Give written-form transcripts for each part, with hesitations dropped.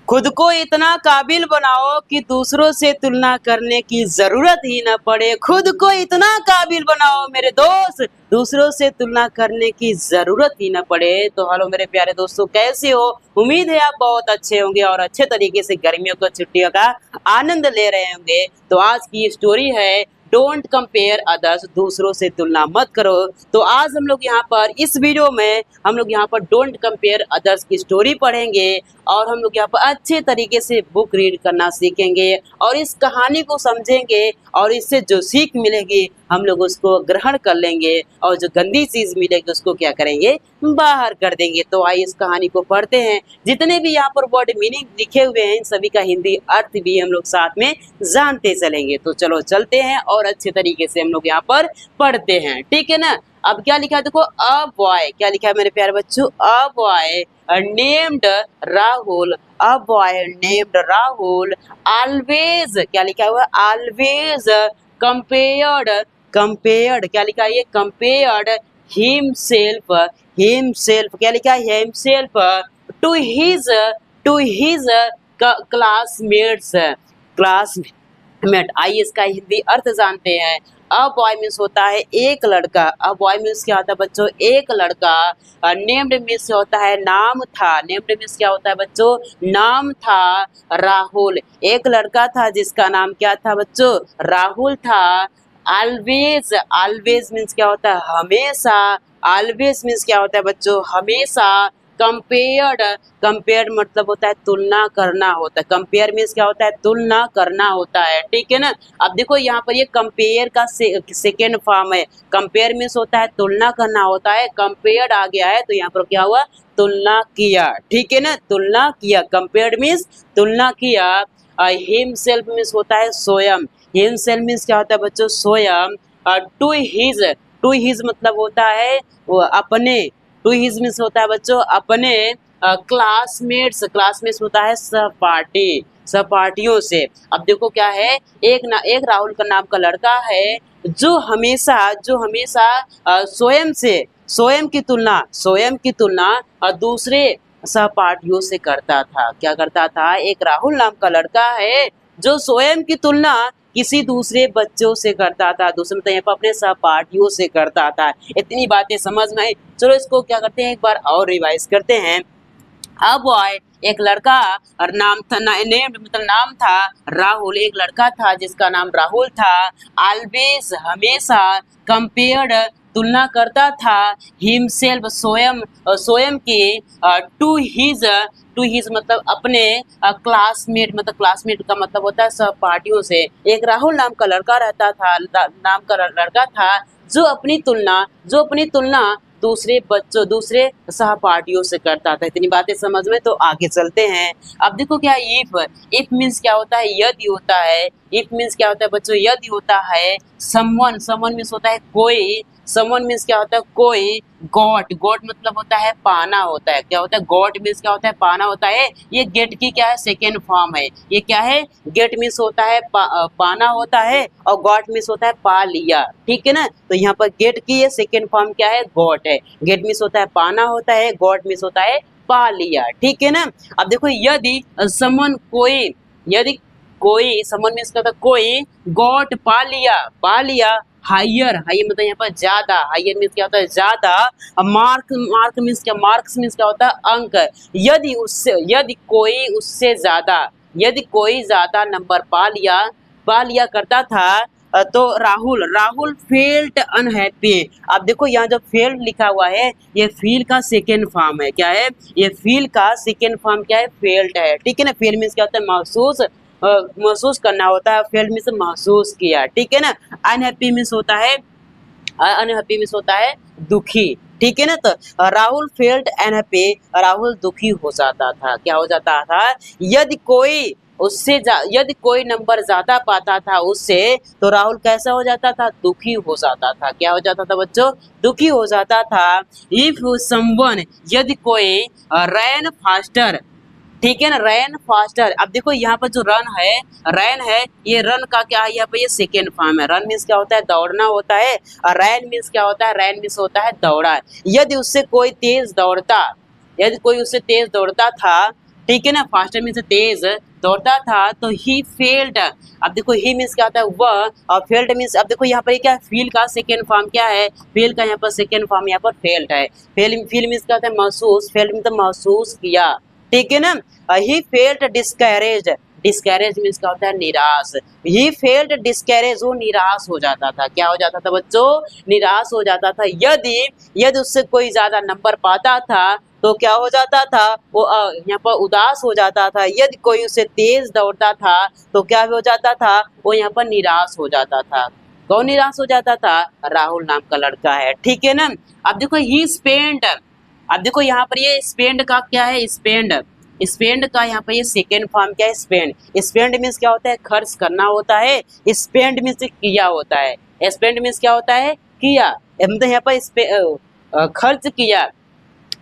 खुद को इतना काबिल बनाओ कि दूसरों से तुलना करने की जरूरत ही न पड़े। खुद को इतना काबिल बनाओ मेरे दोस्त, दूसरों से तुलना करने की जरूरत ही न पड़े। तो हेलो मेरे प्यारे दोस्तों, कैसे हो? उम्मीद है आप बहुत अच्छे होंगे और अच्छे तरीके से गर्मियों की छुट्टियों का आनंद ले रहे होंगे। तो आज की स्टोरी है डोंट कंपेयर अदर्स, दूसरों से तुलना मत करो। तो आज हम लोग यहाँ पर इस वीडियो में हम लोग यहाँ पर डोंट कंपेयर अदर्स की स्टोरी पढ़ेंगे और हम लोग यहाँ पर अच्छे तरीके से बुक रीड करना सीखेंगे और इस कहानी को समझेंगे और इससे जो सीख मिलेगी हम लोग उसको ग्रहण कर लेंगे और जो गंदी चीज मिलेगी उसको क्या करेंगे, बाहर कर देंगे। तो आइए इस कहानी को पढ़ते हैं। जितने भी यहाँ पर वर्ड मीनिंग लिखे हुए हैं इन सभी का हिंदी अर्थ भी हम लोग साथ में जानते चलेंगे। तो चलो चलते हैं और अच्छे तरीके से हम लोग यहाँ पर पढ़ते हैं, ठीक है ना। अब क्या लिखा है देखो, अ बॉय, क्या लिखा है मेरे प्यारे बच्चों, a boy named Rahul, a boy named Rahul always, क्या लिखा हुआ, ऑलवेज कंपेयर्ड, कंपेयर्ड, क्या लिखा है ये, कंपेयर्ड हिमसेल्फ, हिमसेल्फ, क्या लिखा है, himself to his classmates, classmate. आइए इसका हिंदी अर्थ जानते हैं। अ बॉय मीन्स होता है एक लड़का, अ बॉय मीन्स क्या होता है बच्चों, एक लड़का। नेम्ड मीन्स होता है नाम था, नेम्ड मीन्स क्या होता है बच्चों, नाम था। राहुल, एक लड़का था जिसका नाम क्या था बच्चों, राहुल था। ऑलवेज, ऑलवेज मीन्स क्या होता है, हमेशा, ऑलवेज मीन्स क्या होता है बच्चों, हमेशा। कंपेयर्ड, कंपेयर्ड मतलब होता है तुलना करना होता है, कंपेयर मीन्स क्या होता है, तुलना करना होता है, ठीक है ना। अब देखो यहाँ पर ये कंपेयर का सेकेंड फॉर्म है। कंपेयर मीन्स होता है तुलना करना होता है, कंपेयर्ड आ गया है तो यहाँ पर क्या हुआ, तुलना किया, ठीक है ना, तुलना किया। कंपेयर्ड मीन्स तुलना किया। हिमसेल्फ मीन्स होता है स्वयं, हिमसेल्फ मीन्स क्या होता है बच्चों, स्वयं। टू हिज मतलब होता है वो अपने, टू हिज मीन्स होता है बच्चों अपने। क्लासमेट्स, क्लासमेट्स होता है सहपाठी, सहपाठियों से। अब देखो क्या है, एक राहुल का नाम का लड़का है जो हमेशा, जो हमेशा स्वयं से, स्वयं की तुलना, स्वयं की तुलना दूसरे सहपाठियों से करता था। क्या करता था, एक राहुल नाम का लड़का है जो स्वयं की तुलना किसी दूसरे बच्चों से करता था, दूसरे मतलब यहाँ पर अपने सहपाठियों से करता था। इतनी बातें समझ में आई। चलो इसको क्या करते हैं, एक बार और रिवाइज करते हैं। अब बॉय एक लड़का और नाम था, नेम मतलब नाम था राहुल, एक लड़का था जिसका नाम राहुल था। ऑलवेज हमेशा, कंपेयर्ड तुलना करता था, हिमसेल्फ स्वयं, स्वयं की, टू हिज मतलब अपने, क्लासमेट मतलब क्लासमेट का मतलब होता है सहपाठियों से। एक राहुल नाम का लड़का रहता था, नाम का लड़का था जो अपनी तुलना, जो अपनी तुलना दूसरे बच्चों, दूसरे सहपाठियों से करता था। इतनी बातें समझ में, तो आगे चलते हैं। अब देखो क्या, इफ मीन्स क्या होता है, यदि होता है। इफ मीन्स क्या होता है बच्चों, यदि होता है। समवन, समवन मीन्स होता है कोई, समवन मीन्स क्या होता है कोई। गॉट, गॉट मतलब होता है पाना होता है, क्या होता है, गॉट मीन्स क्या होता है, पाना होता है। ये गेट की क्या है, सेकेंड फॉर्म है। ये क्या है, गेट मीन्स होता है पाना होता है और गॉट मीन्स होता है पा लिया, ठीक है ना। तो यहाँ पर गेट की ये सेकेंड फॉर्म क्या है, गॉट है। गेट मीन्स होता है पाना होता है, गॉट मीन्स होता है पा लिया, ठीक है ना। अब देखो यदि समवन कोई, यदि कोई, समवन मीन्स क्या होता है कोई, गॉट पा लिया, पा लिया। हायर, हायर मतलब यहाँ पर ज्यादा, हायर मीन्स क्या होता है ज्यादा। मार्क, मार्क मीन्स क्या, मार्क्स मीन्स क्या होता है अंक। यदि उससे, यदि कोई उससे ज्यादा, यदि कोई ज्यादा नंबर पा लिया करता था तो राहुल, राहुल फेल्ट अनहैप्पी। अब देखो यहाँ जो फेल्ट लिखा हुआ है ये फील का सेकेंड फॉर्म है, क्या है, ये फील का सेकेंड फॉर्म क्या है, फेल्ट है, ठीक है ना। फेल मीन्स क्या होता है महसूस, महसूस करना होता है, फेल मीन्स महसूस किया, ठीक है ना। अनहैप्पी मीन्स होता है, अनहैप्पी मीन्स होता है दुखी, ठीक है ना। तो राहुल फेल्ट अनहैप्पी, राहुल दुखी हो जाता था, क्या हो जाता था, यदि कोई उससे, यदि कोई नंबर ज्यादा पाता था उससे तो राहुल कैसा हो जाता था, दुखी हो जाता था। क्या हो जाता था बच्चों, दुखी हो जाता था। इफ समवन, यदि कोई रैन फास्टर, ठीक है ना, रन फास्टर। अब देखो यहाँ पर जो रन है, रन है, ये रन का क्या है, यहाँ पे ये सेकेंड फॉर्म है। रन मीन्स क्या होता है, दौड़ना होता है और रैन मीन्स क्या होता है, रैन मीन्स होता है दौड़ा। यदि उससे कोई तेज दौड़ता, यदि कोई उससे तेज दौड़ता था ठीक है ना, फास्टर मीन्स तेज दौड़ता था, तो ही फेल्ट। अब देखो ही मीन्स क्या होता है वह, और फेल्ट मीन्स, अब देखो यहाँ पर क्या है, फील का सेकेंड फॉर्म क्या है, फील का यहाँ पर सेकेंड फॉर्म यहाँ पर फेल्ट है। फील मीन्स क्या होता है महसूस, फेल्ट मीन्स महसूस किया, ठीक है ना। He felt discouraged, discourage means क्या होता है निराश। ही फेल्ट डिस्करेज, वो निराश हो जाता था, क्या हो जाता था बच्चों, निराश हो जाता था। यदि यदि उससे कोई ज्यादा नंबर पाता था तो क्या हो जाता था वो, यहाँ पर उदास हो जाता था। यदि कोई उससे तेज दौड़ता था तो क्या हो जाता था, वो यहाँ पर निराश हो जाता था। कौन निराश हो जाता था, राहुल नाम का लड़का है, ठीक है ना। अब देखो ही स्पेंड, अब देखो यहाँ पर ये स्पेंड का क्या है, स्पेंड, स्पेंड का यहाँ पर ये सेकेंड फॉर्म क्या है, स्पेंड। स्पेंड मीन्स क्या होता है, खर्च करना होता है। स्पेंड मीन्स किया होता है। स्पेंड मीन्स क्या होता है, किया, मतलब यहाँ पर खर्च किया।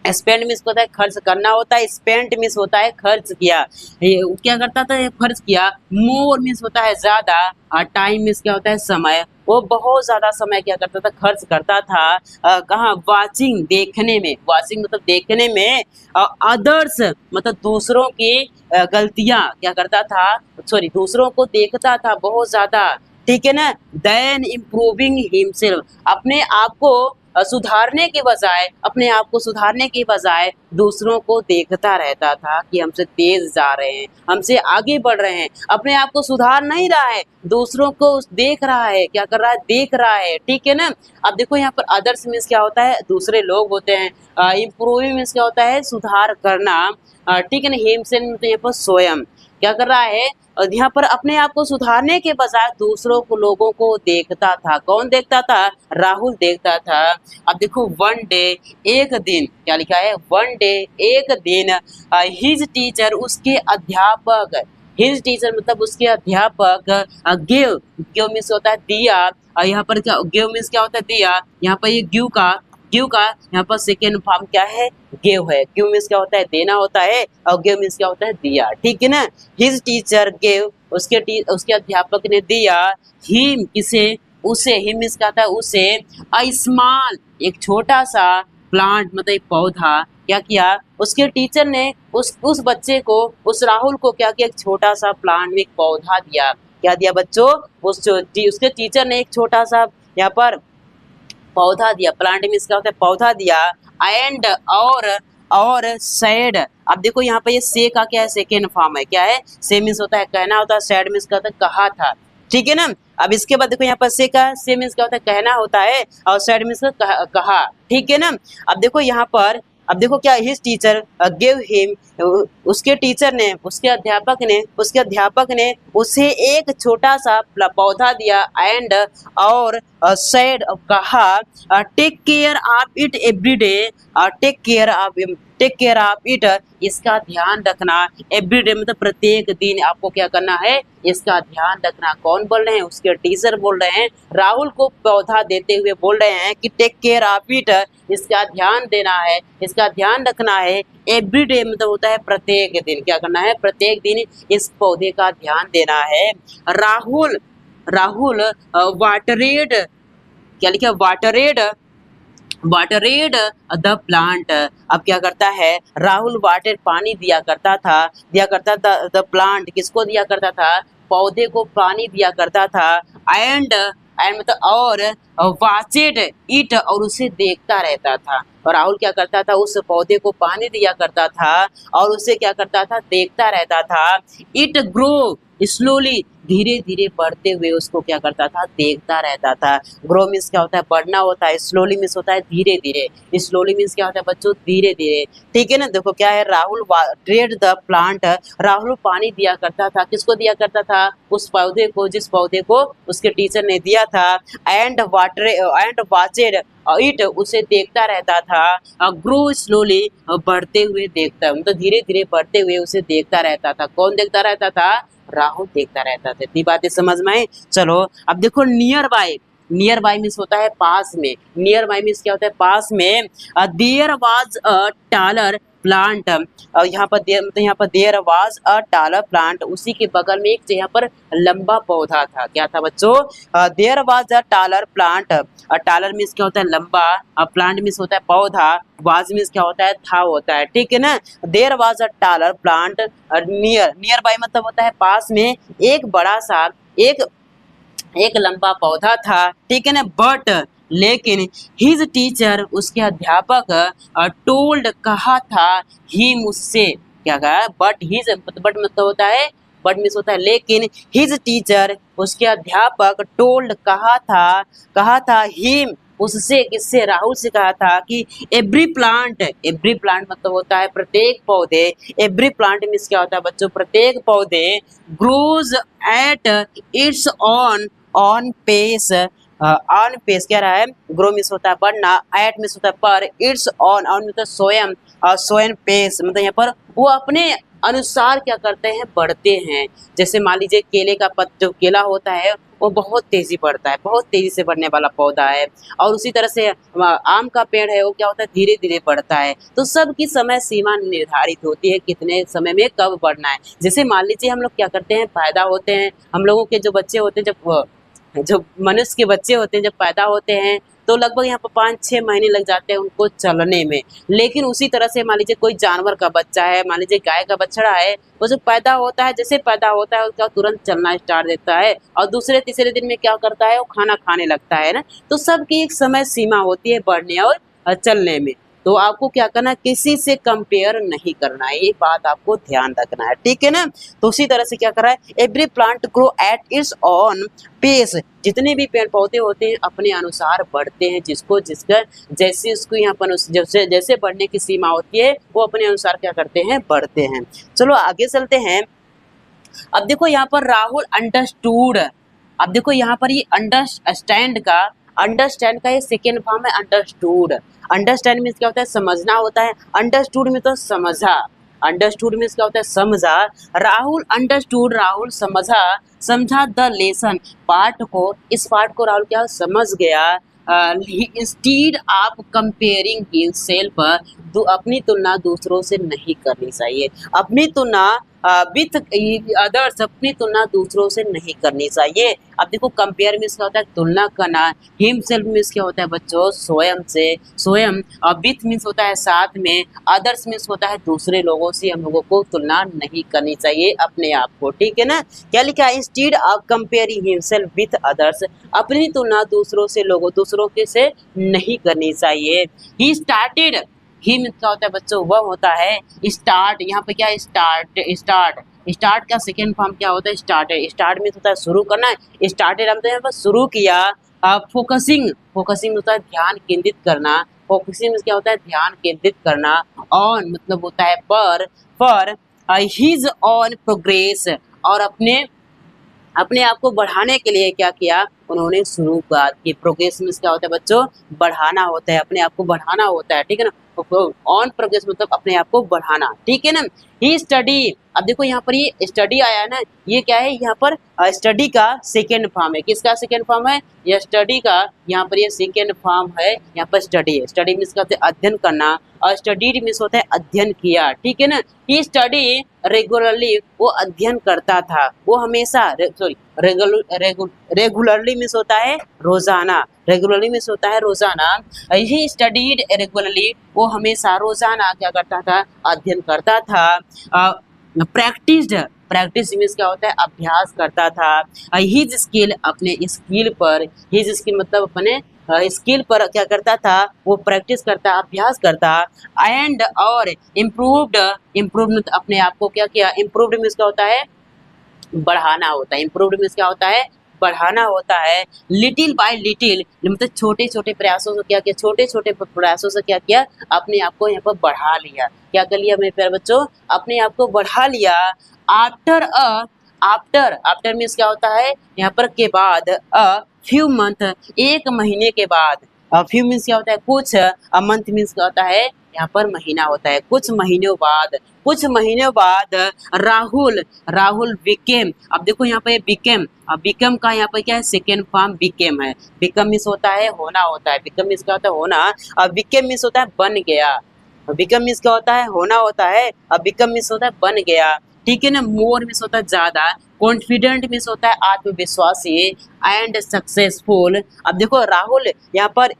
स्पेंड मीन्स होता है खर्च करना होता है, स्पेंट मीन्स होता है खर्च किया। ये क्या करता था, ये खर्च किया। मोर मीन्स होता है ज्यादा, और टाइम मीन्स क्या होता है समय। वो बहुत ज्यादा समय क्या करता था, खर्च करता था। कहाँ, वाचिंग देखने में, वाचिंग मतलब देखने में, अदर्स मतलब दूसरों की गलतियां क्या करता था, सॉरी दूसरों को देखता था बहुत ज्यादा, ठीक है ना। देन इम्प्रूविंग हिमसेल्फ, अपने आप को सुधारने के बजाय, अपने आप को सुधारने के बजाय दूसरों को देखता रहता था कि हमसे तेज जा रहे हैं, हमसे आगे बढ़ रहे हैं। अपने आप को सुधार नहीं रहा है, दूसरों को देख रहा है, क्या कर रहा है, देख रहा है, ठीक है ना। अब देखो यहाँ पर अदर्स मीन्स क्या होता है, दूसरे लोग होते हैं। इम्प्रूविंग मीन्स क्या होता है, सुधार करना, ठीक है ना। हिमसेल्फ मतलब यहाँ पर स्वयं क्या कर रहा है, और यहाँ पर अपने आप को सुधारने के बजाय दूसरों को, लोगों को देखता था। कौन देखता था, राहुल देखता था। अब देखो वन डे, एक दिन, क्या लिखा है, वन डे एक दिन, हिज टीचर उसके अध्यापक, हिज टीचर मतलब उसके अध्यापक, गिव, गिव मीन्स होता है दिया, और यहाँ पर क्या, गिव मीन्स क्या होता है दिया, यहाँ पर ये गिव का यहाँ पर सेकेंड फॉर्म क्या है, गिव है। गिव मीन्स क्या होता है, देना होता है, और गिव मीन्स क्या होता है, दिया, ठीक है ना। हिज टीचर गिव, उसके अध्यापक ने दिया, हिम किसे, उसे, हिम मीन्स क्या होता है उसे, अ स्मॉल एक छोटा सा, प्लांट मतलब एक पौधा, क्या किया, उसके टीचर ने उस बच्चे को, उस राहुल को क्या किया, एक छोटा सा प्लांट में एक पौधा दिया। क्या दिया बच्चों, उसके टीचर ने एक छोटा सा यहाँ पर पौधा दिया। प्लांट मीन्स क्या होता है, पौधा दिया। एंड और सैड, अब देखो यहाँ पे ये से का क्या है, सेकेंड फॉर्म है, क्या है, से मीन्स होता है कहना होता है, सैड मीन्स क्या होता है कहा था, ठीक है ना। अब इसके बाद देखो यहाँ पर से मीन्स क्या होता है, कहना होता है, और सैड मीन्स कहा, ठीक है ना। अब देखो यहाँ पर, अब देखो क्या, हिज टीचर गिव हिम, उसके टीचर ने, उसके अध्यापक ने उसे एक छोटा सा पौधा दिया। एंड और सेड कहा, take care of it every day, take care of it, इसका ध्यान रखना। एवरी डे मतलब प्रत्येक दिन आपको क्या करना है, इसका ध्यान रखना। कौन बोल रहे हैं, उसके टीचर बोल रहे हैं, राहुल को पौधा देते हुए बोल रहे हैं कि टेक केयर ऑफ इट, इसका ध्यान देना है, इसका ध्यान रखना है। एवरी डे मतलब होता है प्रत्येक दिन, क्या करना है, प्रत्येक दिन इस पौधे का ध्यान देना है। राहुल वाटरेड, क्या लिखा, वाटरेड द प्लांट, अब क्या करता है, राहुल वाटर पानी दिया करता था द प्लांट, किसको दिया करता था, पौधे को पानी दिया करता था। एंड मतलब और, वाचेड इट, और उसे देखता रहता था। और राहुल क्या करता था, उस पौधे को पानी दिया करता था और उसे क्या करता था, देखता रहता था। इट ग्रो स्लोली, धीरे धीरे बढ़ते हुए उसको क्या करता था, देखता रहता था। ग्रो मीन्स क्या होता है, बढ़ना होता है। स्लोली मीन्स होता है धीरे धीरे। स्लोली मीन्स क्या होता है बच्चों, धीरे धीरे, ठीक है ना। देखो क्या है, राहुल वाटरेड द प्लांट, राहुल पानी दिया करता था, किसको दिया करता था, उस पौधे को, जिस पौधे को उसके टीचर ने दिया था। एंड वाचेड इट, उसे देखता रहता था। ग्रो स्लोली, बढ़ते हुए देखता, मतलब धीरे धीरे बढ़ते हुए उसे देखता रहता था। कौन देखता रहता था, राहुल देखता रहता था। इतनी बातें समझ में आई। चलो अब देखो नियर बाय मीन्स होता है पास में। नियर बाय मीन्स क्या होता है, पास में। There was a taller plant, यहाँ पर there was a taller plant, उसी के बगल में एक यहाँ पर लंबा पौधा था। क्या था बच्चों? There was a taller plant. Taller means क्या होता है? लंबा। प्लांट मीन्स होता है पौधा। वाज मीन्स क्या होता है? था होता है। ठीक है ना। There was a taller plant nearby मतलब होता है पास में, एक बड़ा सा एक लंबा पौधा था। ठीक है ना। बट लेकिन हिज टीचर, उसके अध्यापक, टोल्ड कहा था, ही मुझसे, क्या कहा? बट मतलब होता है, बट मीन्स होता है लेकिन, हिज टीचर, उसके अध्यापक, टोल्ड कहा था हिम, उससे, किससे? राहुल से कहा था कि एवरी प्लांट मतलब होता है प्रत्येक पौधे। एवरी प्लांट मीन्स क्या होता है बच्चों? प्रत्येक पौधे। Grows at its own pace. Own pace क्या रहा है? ग्रो मीन्स होता है बढ़ना, एट मीन्स होता है पर, इट्स ऑन मतलब स्वयं, स्वयं पेस मतलब यहाँ पर वो अपने अनुसार क्या करते हैं? बढ़ते हैं। जैसे मान लीजिए केले का जो केला होता है वो बहुत तेजी बढ़ता है, बहुत तेजी से बढ़ने वाला पौधा है। और उसी तरह से आम का पेड़ है वो क्या होता है? धीरे धीरे बढ़ता है। तो सबकी समय सीमा निर्धारित होती है, कितने समय में कब बढ़ना है। जैसे मान लीजिए हम लोग क्या करते हैं? पैदा होते हैं, हम लोगों के जो बच्चे होते हैं, जब मनुष्य के बच्चे होते हैं, जब पैदा होते हैं तो लगभग यहाँ पर 5-6 महीने लग जाते हैं उनको चलने में। लेकिन उसी तरह से मान लीजिए कोई जानवर का बच्चा है, मान लीजिए गाय का बछड़ा है, वो जब पैदा होता है, जैसे पैदा होता है उसका तुरंत चलना स्टार्ट देता है और दूसरे तीसरे दिन में क्या करता है? वो खाना खाने लगता है ना। तो सबकी एक समय सीमा होती है बढ़ने और चलने में। तो आपको क्या करना है? किसी से कंपेयर नहीं करना है, ये बात आपको ध्यान रखना है। ठीक है ना। तो उसी तरह से क्या कर रहा है? Every plant grow at its own pace. जितने भी पेड़ पौधे होते हैं अपने अनुसार बढ़ते हैं, जिसको जिसका जैसे उसको यहाँ पर जैसे बढ़ने की सीमा होती है वो अपने अनुसार क्या करते हैं? बढ़ते हैं। चलो आगे चलते हैं। अब देखो यहाँ पर राहुल अंडरस्टूड। अब देखो यहाँ पर ये अंडरस्टैंड का ये सेकेंड फॉर्म है अंडरस्टूड। अंडरस्टैंड मीन्स क्या होता है? समझना होता है। अंडरस्टूड में तो समझा। अंडरस्टूड मीन्स क्या होता है? समझा। राहुल अंडरस्टूड, राहुल समझा द लेसन, पाठ को, इस पाठ को राहुल क्या समझ गया। इंस्टीड ऑफ कंपेयरिंग हिमसेल्फ, अपनी तुलना दूसरों से नहीं करनी चाहिए। अपनी तुलना विथ अदर्स, अपनी तुलना दूसरों से नहीं करनी चाहिए। अब देखो कंपेयर मीन्स क्या होता है? तुलना करना। हिमसेल्फ मीन्स क्या होता है बच्चों? स्वयं से, स्वयं। और विथ मीन्स होता है साथ में। अदर्स मीन्स होता है दूसरे लोगों से हम लोगों को तुलना नहीं करनी चाहिए अपने आप को। ठीक है ना। क्या लिखा है? Instead of comparing himself with others, अपनी तुलना दूसरों के से नहीं करनी चाहिए। ही स्टार्टेड, ही मीन्स क्या होता है बच्चों? वह होता है स्टार्ट। यहाँ पे क्या है? स्टार्ट का सेकेंड फॉर्म क्या होता है? स्टार्टेड। स्टार्ट मीन्स होता है शुरू करना। स्टार्टेड हम तो यहाँ पर शुरू किया। फोकसिंग होता है ध्यान केंद्रित करना। फोकसिंग मीन्स क्या होता है? ध्यान केंद्रित करना। ऑन मतलब होता है पर हिज ऑन प्रोग्रेस, और अपने आप को बढ़ाने के लिए क्या किया? उन्होंने शुरुआत की। प्रोग्रेस मीन्स क्या होता है बच्चों? बढ़ाना होता है, अपने आप को बढ़ाना होता है। ठीक है ना। ऑन प्रोग्रेस मतलब अपने आप को बढ़ाना। ठीक है ना। ही स्टडी, अब देखो यहाँ पर ये स्टडी आया है ना, ये क्या है? यहाँ पर स्टडी का सेकेंड फॉर्म है। किसका सेकेंड फॉर्म है? ये स्टडी का, यहाँ पर ये सेकेंड फॉर्म है। यहाँ पर स्टडी है। स्टडी मीन्स क्या होता है? अध्ययन करना। और स्टडीड मीन्स होता है अध्ययन किया। ठीक है ना। ही स्टडी रेगुलरली, वो अध्ययन करता था, वो हमेशा, रेगुलरली मीन्स होता है रोजाना। रेगुलरली मीन्स होता है रोजाना। ही स्टडीड रेगुलरली, वो हमेशा रोजाना क्या करता था? अध्ययन करता था। प्रैक्टिस मीन्स क्या होता है? अभ्यास करता था। हिज स्किल, अपने स्किल पर, हिज स्किल मतलब अपने स्किल पर क्या करता था? वो प्रैक्टिस करता, अभ्यास करता। एंड और इम्प्रूव्ड अपने आप को क्या किया? इम्प्रूव्ड मीन्स क्या होता है? बढ़ाना होता है। इम्प्रूव्ड मीन्स क्या होता है? बढ़ाना होता है। लिटिल बाय लिटिल मतलब छोटे छोटे प्रयासों से क्या किया? छोटे छोटे प्रयासों से क्या किया? अपने आप को यहाँ पर बढ़ा लिया। क्या कर लिया मेरे प्यारे बच्चों? अपने आप को बढ़ा लिया। आफ्टर मीन्स क्या होता है? यहाँ पर के बाद। फ्यू मंथ, एक महीने के बाद। फ्यू मीन्स क्या होता है? कुछ। मंथ मीन्स क्या होता है? यहाँ पर महीना होता है। कुछ महीनों बाद राहुल बिकेम, अब देखो यहाँ पे बिकेम का यहाँ पे क्या है? सेकेंड फॉर्म बिकेम है। बिकम मीन्स होता है होना होता है। बिकम मीन्स क्या होता है? होना। और बिकेम मीन्स होता है बन गया। बिकम मीन्स क्या होता है, होना होता है, अब बिकम मीन्स होता है बन गया, ठीक है ना। मोर मीन्स होता है ज्यादा, कॉन्फिडेंट मीन्स होता है आत्मविश्वासी, एंड सक्सेसफुल। अब देखो राहुल यहाँ पर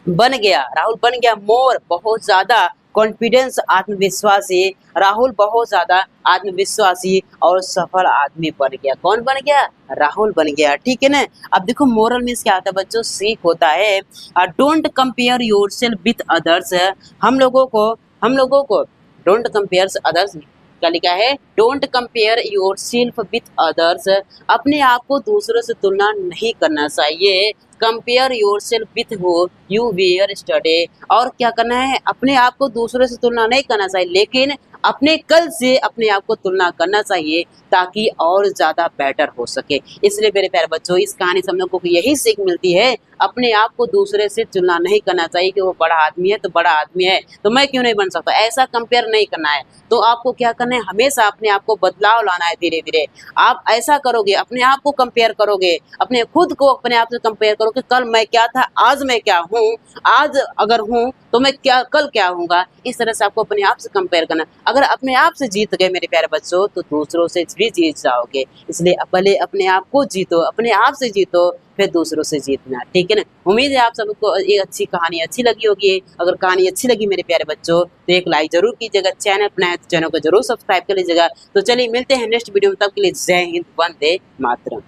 बन गया, राहुल बन गया मोर बहुत ज्यादा, कॉन्फिडेंस आत्मविश्वासी, राहुल बहुत ज्यादा आत्मविश्वासी और सफल आदमी बन गया। कौन बन गया, राहुल बन गया, ठीक है ना। अब देखो मोरल मीन्स क्या होता है बच्चों, सीख होता है। Don't compare yourself with others, हम लोगों को डोंट कंपेयर अदर्स, क्या लिखा है, don't compare yourself with others, अपने आप को दूसरों से तुलना नहीं करना चाहिए। Compare yourself with who you were study, और क्या करना है, अपने आप को दूसरों से तुलना नहीं करना चाहिए, लेकिन अपने कल से अपने आप को तुलना करना चाहिए ताकि और ज़्यादा बेटर हो सके। इसलिए मेरे प्यारे बच्चों, इस कहानी से हम लोग को यही सीख मिलती है, अपने आप को दूसरे से तुलना नहीं करना चाहिए कि वो बड़ा आदमी है तो बड़ा आदमी है तो मैं क्यों नहीं बन सकता, ऐसा कंपेयर नहीं करना है। तो आपको क्या करना है, हमेशा अपने आप को बदलाव लाना है धीरे धीरे। आप ऐसा करोगे, अपने आप को कंपेयर करोगे, अपने खुद को अपने आप से कंपेयर करोगे, कल मैं क्या था आज मैं क्या हूँ, आज अगर हूँ तो मैं क्या कल क्या होऊंगा, इस तरह से आपको अपने आप से कंपेयर करना। अगर अपने आप से जीत गए मेरे प्यारे बच्चों तो दूसरों से भी जीत जाओगे। इसलिए पहले अपने आप को जीतो, अपने आप से जीतो, फिर दूसरों से जीतना, ठीक है ना। उम्मीद है आप सबको ये अच्छी कहानी अच्छी लगी होगी। अगर कहानी अच्छी लगी मेरे प्यारे बच्चों तो एक लाइक जरूर कीजिएगा, चैनल अपना है तो चैनल को जरूर सब्सक्राइब कर लीजिएगा। तो चलिए मिलते हैं नेक्स्ट वीडियो में, तब के लिए जय हिंद, वंदे मातरम।